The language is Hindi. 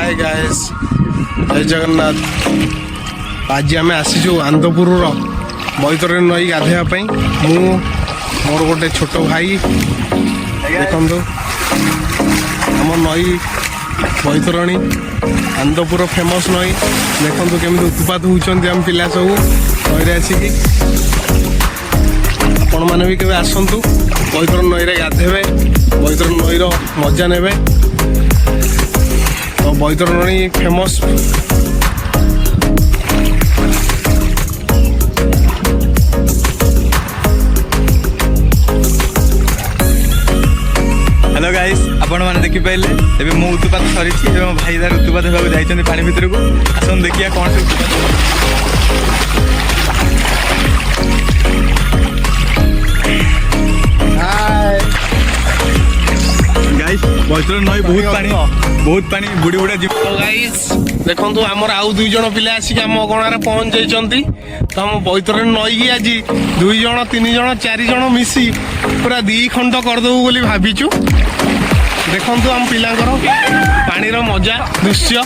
हाय गाइस जय जगन्नाथ। आज आम आसीचु आनंदपुर बैतरणी नई गाधेवाई मु मोर गोटे छोट भाई देखु आम नई बैतरणी आनंदपुर फेमस नई देखु केमी उत्पात होती आम पिला सब नई आसिकी आपण मैंने भी केवे आसतु बैतरणी नई गाधेबे बैतरणी नईर मजा नेबे। तो बैतरणी फेमस हेलो गाइस आपण मैंने देखी पाइले एबे मो उत्पात सरी भाई दार उत्पात होगा जाइछन पानी भितर को आसन देखिया कौन से उत्पात गाइस बैतरणी नई बहुत पानी बुड़ी बुड़ा जी। तो गाइस देखंतु हमर आउ दुई जण पिला आसिक हम गणारे पहुंच जाइछंती। तो हम बैतरणी नई की आज दुई जण तीन जण चार जण मिसी पूरा 2 खंड करदेबू बोली भाबिचु। देखंतु हम पिलांकर पानीर मजा दृश्य।